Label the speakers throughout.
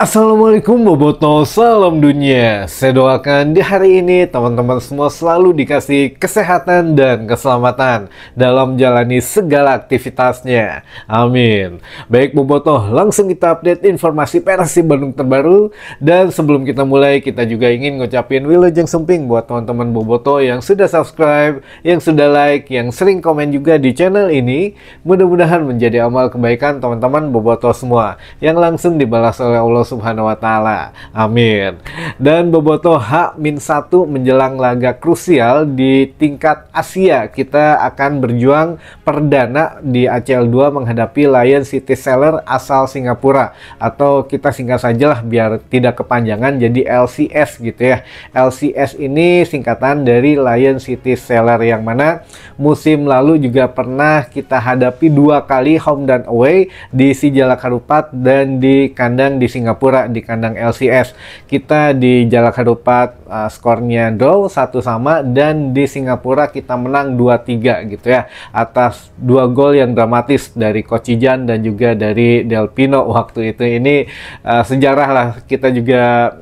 Speaker 1: Assalamualaikum Boboto, salam dunia. Saya doakan di hari ini teman-teman semua selalu dikasih kesehatan dan keselamatan dalam menjalani segala aktivitasnya. Amin. Baik Boboto, langsung kita update informasi Persib Bandung terbaru. Dan sebelum kita mulai, kita juga ingin ngucapin wilujeng sumping buat teman-teman Boboto yang sudah subscribe, yang sudah like, yang sering komen juga di channel ini. Mudah-mudahan menjadi amal kebaikan teman-teman Boboto semua yang langsung dibalas oleh Allah Subhanahu wa Ta'ala. Amin. Dan Boboto H-1 menjelang laga krusial di tingkat Asia, kita akan berjuang perdana di ACL 2 menghadapi Lion City Seller asal Singapura, atau kita singkat saja lah biar tidak kepanjangan jadi LCS gitu ya. LCS ini singkatan dari Lion City Seller, yang mana musim lalu juga pernah kita hadapi dua kali home dan away di Sijalak Harupat dan di kandang di Singapura di kandang LCS. Kita di Jalak Harupat skornya draw 1-1, dan di Singapura kita menang 2-3 gitu ya, atas dua gol yang dramatis dari Coach Ijan dan juga dari Del Pino waktu itu. Ini sejarah lah, kita juga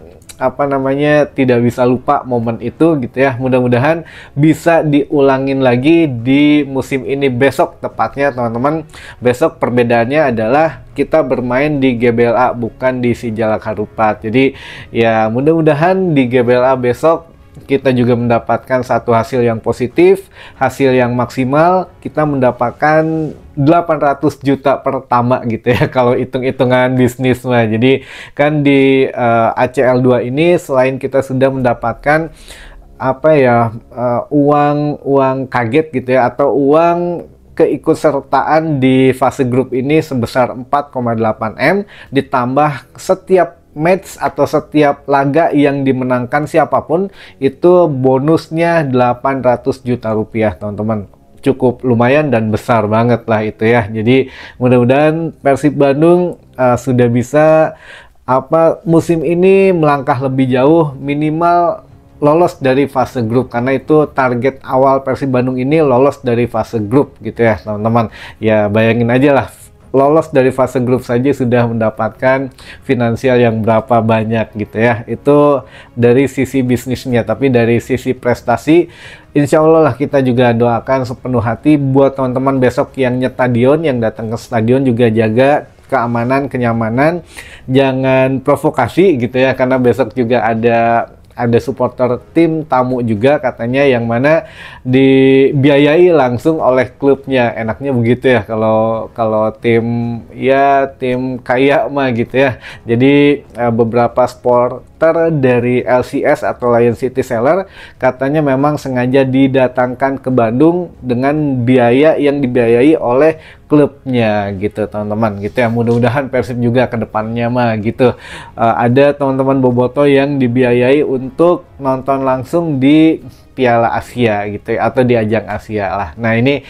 Speaker 1: tidak bisa lupa momen itu gitu ya. Mudah-mudahan bisa diulangin lagi di musim ini, besok tepatnya teman-teman. Besok perbedaannya adalah kita bermain di GBLA bukan di Sijalak Harupat. Jadi ya mudah-mudahan di GBLA besok kita juga mendapatkan satu hasil yang positif, hasil yang maksimal. Kita mendapatkan 800 juta pertama gitu ya, kalau hitung-hitungan bisnis mah. Jadi kan di ACL 2 ini selain kita sudah mendapatkan uang kaget gitu ya, atau uang keikutsertaan di fase grup ini sebesar 4,8 M, ditambah setiap match atau setiap laga yang dimenangkan siapapun itu bonusnya 800 juta rupiah teman-teman. Cukup lumayan dan besar banget lah itu ya. Jadi mudah-mudahan Persib Bandung sudah bisa musim ini melangkah lebih jauh, minimal lolos dari fase grup, karena itu target awal Persib Bandung ini, lolos dari fase grup gitu ya teman-teman. Ya bayangin aja lah, lolos dari fase grup saja sudah mendapatkan finansial yang berapa banyak gitu ya. Itu dari sisi bisnisnya, tapi dari sisi prestasi, insya Allah lah kita juga doakan sepenuh hati buat teman-teman besok yang nyetadion, yang datang ke stadion juga jaga keamanan, kenyamanan, jangan provokasi gitu ya, karena besok juga ada supporter tim tamu juga katanya, yang mana dibiayai langsung oleh klubnya. Enaknya begitu ya kalau tim kaya mah gitu ya. Jadi beberapa supporter dari LCS atau Lion City Seller katanya memang sengaja didatangkan ke Bandung dengan biaya yang dibiayai oleh klubnya gitu teman-teman gitu ya. Mudah-mudahan Persib juga ke depannya mah gitu ada teman-teman Boboto yang dibiayai untuk nonton langsung di Piala Asia gitu ya, atau di ajang Asia lah. Nah ini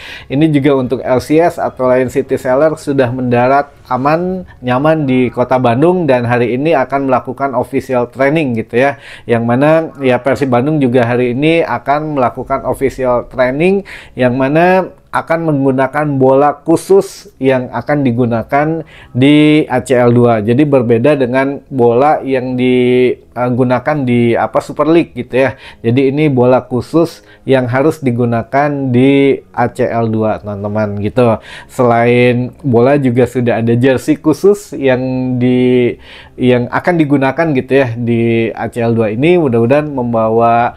Speaker 1: juga untuk LCS atau Lion City Seller sudah mendarat aman, nyaman di kota Bandung, dan hari ini akan melakukan official training gitu ya, yang mana ya Persib Bandung juga hari ini akan melakukan official training, yang mana akan menggunakan bola khusus yang akan digunakan di ACL 2. Jadi berbeda dengan bola yang digunakan di Super League gitu ya. Jadi ini bola khusus yang harus digunakan di ACL 2 teman-teman gitu. Selain bola juga sudah ada jersey khusus yang akan digunakan gitu ya di ACL 2 ini. Mudah-mudahan membawa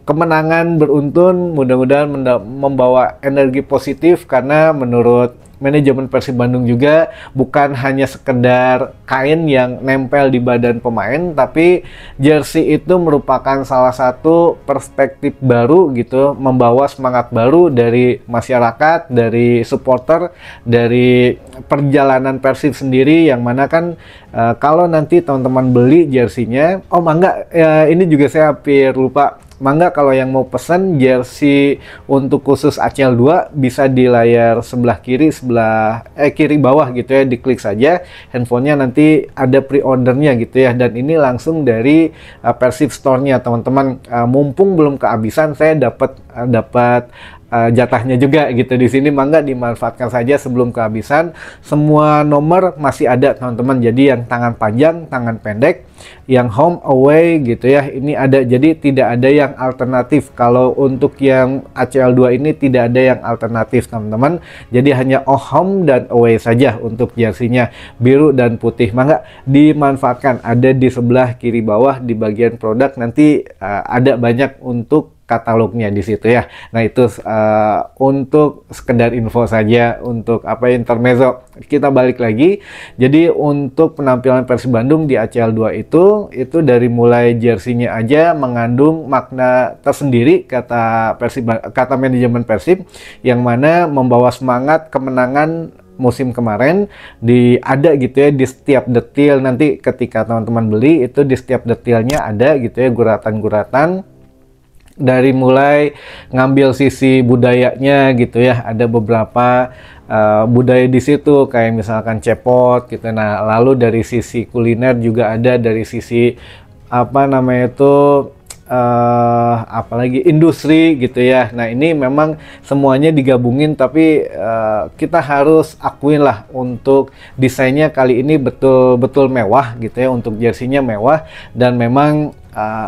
Speaker 1: kemenangan beruntun, mudah-mudahan membawa energi positif, karena menurut manajemen Persib Bandung juga bukan hanya sekedar kain yang nempel di badan pemain, tapi jersey itu merupakan salah satu perspektif baru gitu, membawa semangat baru dari masyarakat, dari supporter, dari perjalanan Persib sendiri, yang mana kan kalau nanti teman-teman beli jersinya, ini juga saya hampir lupa. Mangga kalau yang mau pesan jersey untuk khusus ACL 2 bisa di layar sebelah kiri, kiri bawah gitu ya, diklik saja handphonenya, nanti ada pre-ordernya gitu ya, dan ini langsung dari Persib Store-nya teman-teman. Mumpung belum kehabisan, saya dapat jatahnya juga gitu di sini, mangga dimanfaatkan saja sebelum kehabisan. Semua nomor masih ada teman-teman, jadi yang tangan panjang, tangan pendek, yang home away gitu ya, ini ada, jadi tidak ada yang alternatif. Kalau untuk yang ACL2 ini tidak ada yang alternatif teman-teman, jadi hanya home dan away saja untuk jersinya, biru dan putih. Mangga dimanfaatkan, ada di sebelah kiri bawah di bagian produk, nanti ada banyak untuk katalognya di situ ya. Nah itu untuk sekedar info saja, untuk apa intermezzo. Kita balik lagi. Jadi untuk penampilan Persib Bandung di ACL2 itu dari mulai jersinya aja mengandung makna tersendiri, kata manajemen Persib, yang mana membawa semangat kemenangan musim kemarin, ada gitu ya di setiap detail. Nanti ketika teman-teman beli itu di setiap detailnya ada gitu ya, guratan-guratan. Dari mulai ngambil sisi budayanya gitu ya, ada beberapa budaya di situ kayak misalkan cepot gitu. Nah lalu dari sisi kuliner juga ada, dari sisi apa namanya itu apalagi industri gitu ya. Nah ini memang semuanya digabungin, tapi kita harus akuin lah untuk desainnya kali ini betul-betul mewah gitu ya, untuk jersinya mewah, dan memang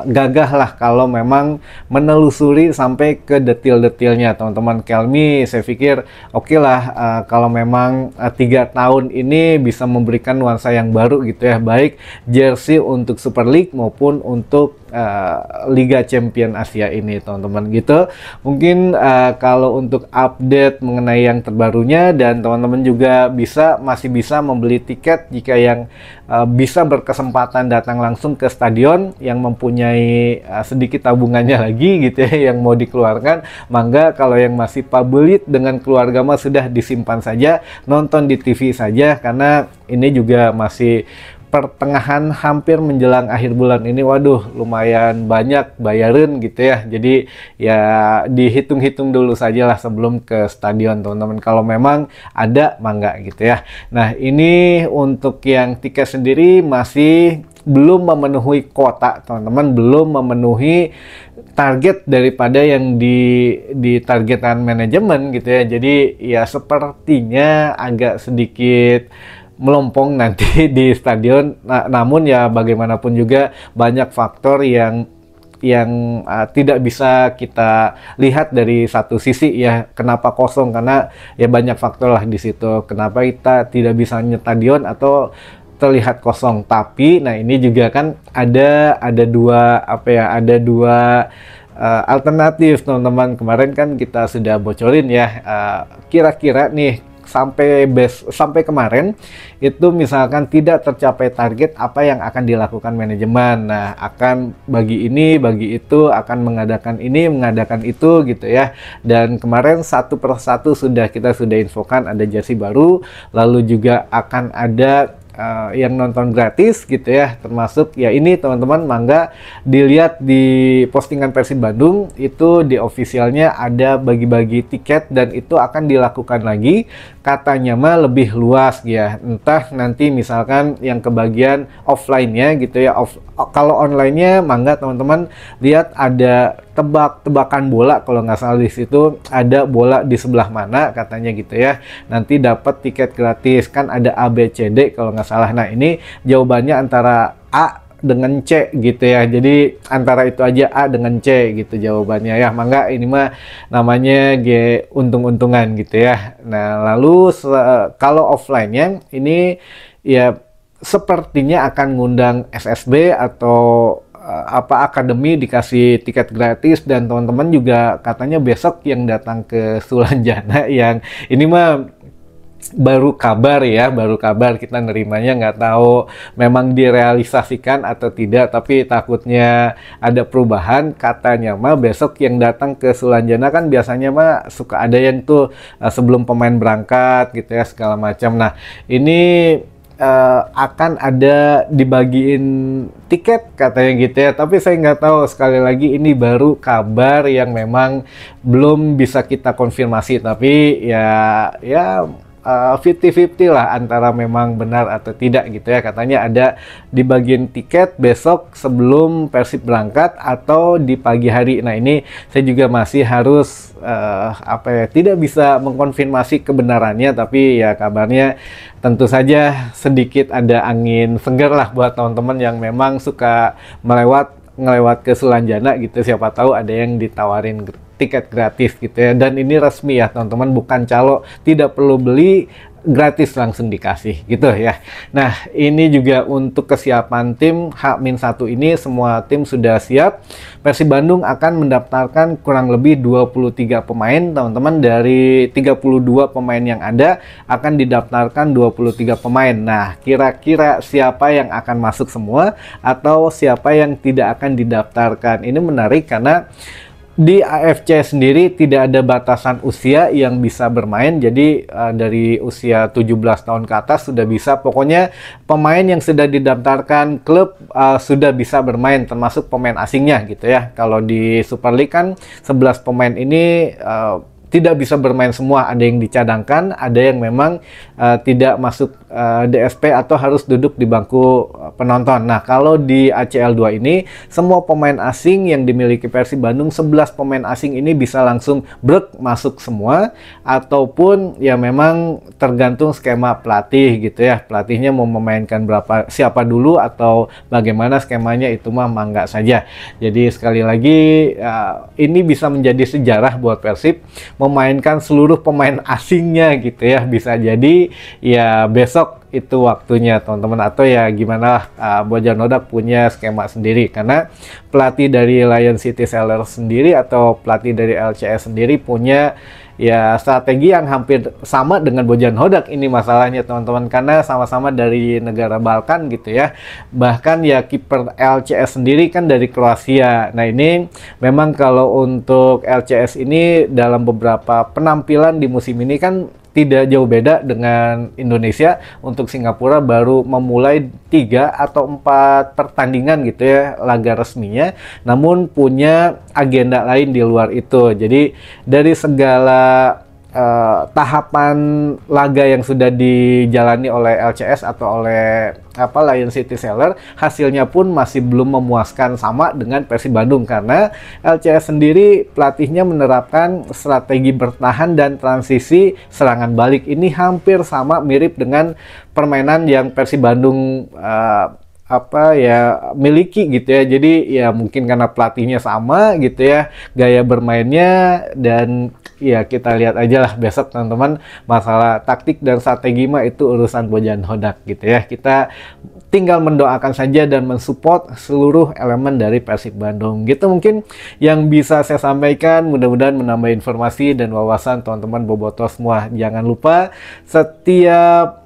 Speaker 1: gagah lah kalau memang menelusuri sampai ke detail-detailnya teman-teman. Kelmi saya pikir oke lah kalau memang 3 tahun ini bisa memberikan nuansa yang baru gitu ya, baik jersey untuk Super League maupun untuk Liga Champion Asia ini teman-teman gitu. Mungkin kalau untuk update mengenai yang terbarunya, dan teman-teman juga masih bisa membeli tiket jika yang bisa berkesempatan datang langsung ke stadion, yang mempunyai sedikit tabungannya lagi gitu ya yang mau dikeluarkan, mangga. Kalau yang masih pabelit dengan keluarga mah sudah disimpan saja, nonton di TV saja, karena ini juga masih pertengahan hampir menjelang akhir bulan ini. Waduh lumayan banyak bayarin gitu ya, jadi ya dihitung-hitung dulu saja lah sebelum ke stadion teman-teman, kalau memang ada mangga gitu ya. Nah ini untuk yang tiket sendiri masih belum memenuhi kuota teman-teman, belum memenuhi target daripada yang ditargetkan manajemen gitu ya. Jadi ya sepertinya agak sedikit melompong nanti di stadion. Namun ya bagaimanapun juga banyak faktor yang tidak bisa kita lihat dari satu sisi ya, kenapa kosong, karena ya banyak faktor lah di situ kenapa kita tidak bisa nyetadion atau terlihat kosong. Tapi nah ini juga kan ada dua alternatif teman-teman. Kemarin kan kita sudah bocorin ya, kira-kira nih sampai kemarin itu misalkan tidak tercapai target, apa yang akan dilakukan manajemen. Nah akan bagi ini bagi itu, akan mengadakan ini mengadakan itu gitu ya. Dan kemarin satu persatu kita sudah infokan ada jersey baru, lalu juga akan ada yang nonton gratis gitu ya, termasuk ya ini teman-teman, mangga dilihat di postingan Persib Bandung itu, di officialnya ada bagi-bagi tiket, dan itu akan dilakukan lagi katanya mah lebih luas ya, entah nanti misalkan yang kebagian offline-nya gitu ya. Kalau online-nya mangga teman-teman lihat ada tebak-tebakan bola, kalau nggak salah di situ ada bola di sebelah mana katanya gitu ya, nanti dapat tiket gratis, kan ada A B C D kalau nggak salah. Nah ini jawabannya antara A dengan C gitu ya, jadi antara itu aja, A dengan C gitu jawabannya ya. Mangga ini mah namanya untung-untungan gitu ya. Nah lalu kalau offline-nya ini ya sepertinya akan ngundang SSB atau akademi, dikasih tiket gratis, dan teman-teman juga katanya besok yang datang ke Sulanjana. Yang ini mah baru kabar ya, baru kabar, kita nerimanya nggak tahu memang direalisasikan atau tidak, tapi takutnya ada perubahan. Katanya mah besok yang datang ke Sulanjana kan biasanya mah suka ada yang tuh sebelum pemain berangkat gitu ya segala macam. Nah ini akan ada dibagiin tiket katanya gitu ya, tapi saya nggak tahu, sekali lagi ini baru kabar yang memang belum bisa kita konfirmasi. Tapi ya 50-50 lah antara memang benar atau tidak gitu ya. Katanya ada di bagian tiket besok sebelum Persib berangkat atau di pagi hari. Nah ini saya juga masih harus tidak bisa mengkonfirmasi kebenarannya, tapi ya kabarnya tentu saja sedikit ada angin segar lah buat teman-teman yang memang suka ngelewat ke Sulanjana gitu. Siapa tahu ada yang ditawarin tiket gratis gitu ya. Dan ini resmi ya teman-teman, bukan calo, tidak perlu beli, gratis langsung dikasih gitu ya. Nah ini juga untuk kesiapan tim H-1 ini, semua tim sudah siap. Persib Bandung akan mendaftarkan kurang lebih 23 pemain teman-teman. Dari 32 pemain yang ada akan didaftarkan 23 pemain. Nah kira-kira siapa yang akan masuk semua atau siapa yang tidak akan didaftarkan? Ini menarik karena di AFC sendiri tidak ada batasan usia yang bisa bermain. Jadi dari usia 17 tahun ke atas sudah bisa. Pokoknya pemain yang sudah didaftarkan klub sudah bisa bermain, termasuk pemain asingnya gitu ya. Kalau di Super League kan 11 pemain ini tidak bisa bermain semua, ada yang dicadangkan, ada yang memang tidak masuk DSP atau harus duduk di bangku penonton. Nah, kalau di ACL 2 ini semua pemain asing yang dimiliki Persib Bandung, 11 pemain asing ini bisa langsung masuk semua, ataupun ya memang tergantung skema pelatih gitu ya. Pelatihnya mau memainkan siapa dulu atau bagaimana skemanya, itu mah mangga saja. Jadi sekali lagi ini bisa menjadi sejarah buat Persib memainkan seluruh pemain asingnya gitu ya. Bisa jadi ya besok itu waktunya teman-teman, atau ya gimana Bojan Hodak punya skema sendiri, karena pelatih dari Lion City Sellers sendiri atau pelatih dari LCS sendiri punya ya strategi yang hampir sama dengan Bojan Hodak. Ini masalahnya teman-teman, karena sama-sama dari negara Balkan gitu ya. Bahkan ya kiper LCS sendiri kan dari Kroasia. Nah ini memang kalau untuk LCS ini dalam beberapa penampilan di musim ini kan tidak jauh beda dengan Indonesia. Untuk Singapura baru memulai 3 atau 4 pertandingan gitu ya, laga resminya, namun punya agenda lain di luar itu. Jadi dari segala tahapan laga yang sudah dijalani oleh LCS atau oleh Lion City Seller, hasilnya pun masih belum memuaskan sama dengan Persib Bandung, karena LCS sendiri pelatihnya menerapkan strategi bertahan dan transisi serangan balik. Ini hampir sama, mirip dengan permainan yang Persib Bandung miliki gitu ya. Jadi ya mungkin karena pelatihnya sama gitu ya, gaya bermainnya, dan ya kita lihat aja lah besok teman-teman. Masalah taktik dan strategi mah itu urusan Bojan Hodak gitu ya. Kita tinggal mendoakan saja dan mensupport seluruh elemen dari Persib Bandung. Gitu mungkin yang bisa saya sampaikan, mudah-mudahan menambah informasi dan wawasan teman-teman bobotos semua. Jangan lupa setiap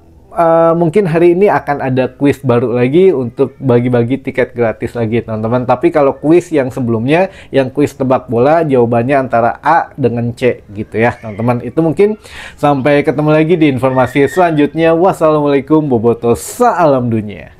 Speaker 1: mungkin hari ini akan ada kuis baru lagi untuk bagi-bagi tiket gratis lagi teman-teman. Tapi kalau kuis yang sebelumnya, yang kuis tebak bola, jawabannya antara A dengan C gitu ya teman-teman. Itu mungkin sampai ketemu lagi di informasi selanjutnya. Wassalamualaikum bobotos, salam dunia.